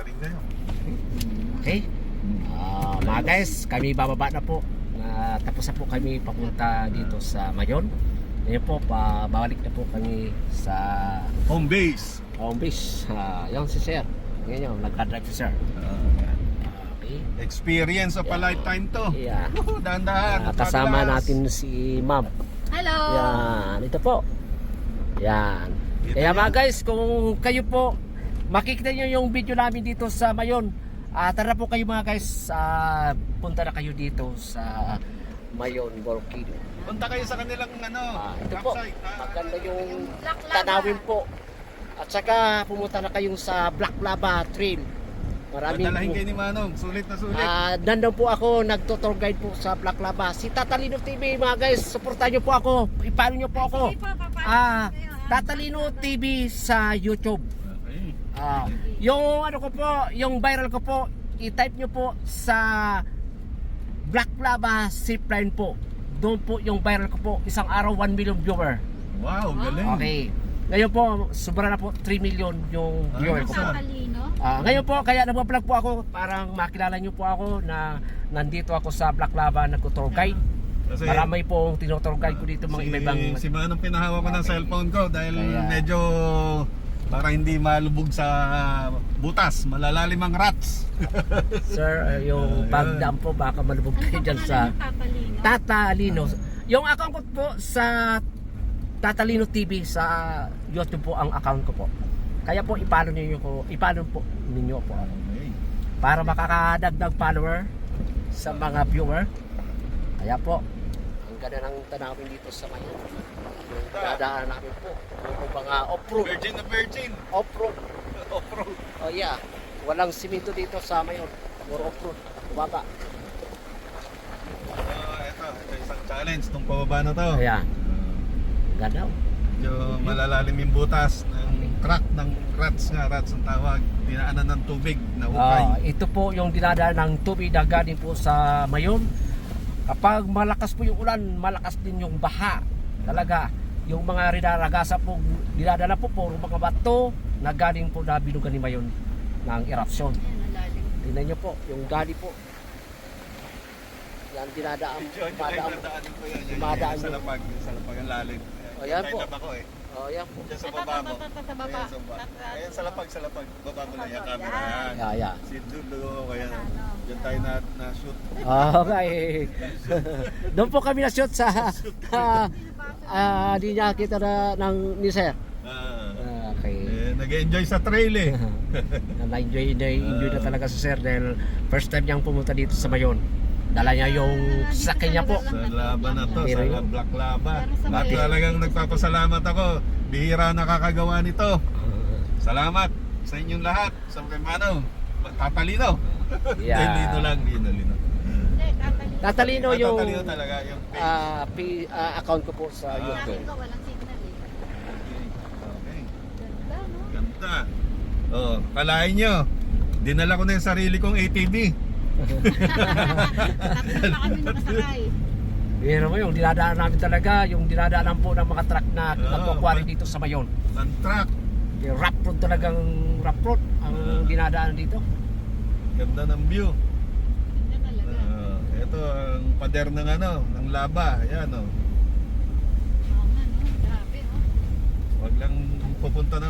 rin kayo. Okay? Mga guys, kami bababa na po. Tapos na po kami papunta dito sa Mayon. Ngayon po, babalik na po kami sa Home base. home base. Yung si Sir. Ngayon yung nagka-drive si Sir. Okay. Experience of a lifetime to. Yeah. Dahan-dahan. Kasama natin si Ma'am. Hello! Yan, ito po. Yan. Kaya mga guys, kung kayo po makikita nyo yung video namin dito sa Mayon, tara po kayo mga guys, punta na kayo dito sa Mayon Volcano. Punta kayo sa kanilang Ito po, campsite. maganda yung Black Lava. tanawin po. At saka pumunta na kayong sa Black Lava Trail. Maraming Padalahin po. kayo ni Manong. Sulit na sulit. Nandun po ako, nagtutour guide po sa Black Lava. Si Tatalino TV mga guys, supportan nyo po ako. Ipalo nyo po ako. Tatalino TV sa YouTube. Okay. Yung ano ko po, yung viral ko po, i-type nyo po sa Black Lava Zipline po. Doon po yung viral ko po, isang araw 1 million viewer. Wow, galing. Okay. Ngayon po, sobra na po 3 million yung viewer ko po. Tatalino? Ngayon po, kaya nagpa-vlog po ako, parang makilala nyo po ako na nandito ako sa Black Lava, nagtutour guide. Kasi Marami pong tinutour guide ko dito mga iba-ibang. si Manong pinahawa ko ng cellphone ko dahil Kaya- medyo para hindi malubog sa butas, malalalim ang rats. Sir, yung pagdaan po, baka malubog kayo dyan sa Tatalino? Tatalino. Yung account ko po sa Tatalino TV sa YouTube po ang account ko po. Kaya po ipalo po ninyo po ako. Okay. Para makakadagdag follower sa mga viewer. Kaya po, ang ganda ng tanawin dito sa Mayon. Yung dadaan namin po, yung mga off-road. Virgin na virgin. Off-road. Off-road. Oh yeah, walang simento dito sa Mayon. Puro off-road. Baba. Ito isang challenge nung pababa na to. Ayan. Ganda. Medyo malalalim yung butas ng crack ng rats ang tawag. Dinaanan ng tubig na hukay. Ito po yung dinadaan ng tubig na galing po sa Mayon. Kapag malakas po yung ulan, malakas din yung baha. Talaga, yung mga rinaragasa po, dinadala po puro mga bato na galing po na binugan ni Mayon ng eruption. Ayan, ang lalim. Tingnan nyo po, yung gali po. Yan dinadaan, dumadaan Sa yun. lapag ang lalim. O, yan po. Ako eh. Oh, yan po. Diyan sa baba mo. Sa baba. Ayan, sa baba. Ayan, sa lapag. Baba mo na yung camera. Yan. Yeah. Si Dulo, kaya diyan tayo na-shoot. Okay. Doon po kami na-shoot sa di niya kita na ng ni Sir. Okay. Nag-enjoy sa trail eh. Na-enjoy na talaga si Sir dahil first time niyang pumunta dito sa Mayon. Dala niya yung sakin niya po. Sa laban na to, Pero sa yun. Black Lava. Pero sa At Mayon. talagang nagpapasalamat ako. Bihira nakakagawa nito. Salamat sa inyong lahat. Sa kay Mano. Tatalino. Yeah. Lino lang. Hindi, Tatalino. Tatalino yung Tatalino talaga yung page. account ko po sa YouTube. Sabi ko, walang signal eh. Okay. Ganda, no? Ganda. Oh, kalahin nyo. Dinala ko na yung sarili kong ATV. Tatlo pa kami nakasakay. Pero mo yung dinadaan namin talaga, yung dinadaanan po ng mga truck na nagkukwari dito sa Mayon. Ng truck. Yung rough road talagang rough road ang dinadaanan dito. Ganda ng view. Ganda talaga. Ito ang pader ng ng laba. Ayan oh. Oo nga, no? Grabe, oh. Wag lang pupunta ng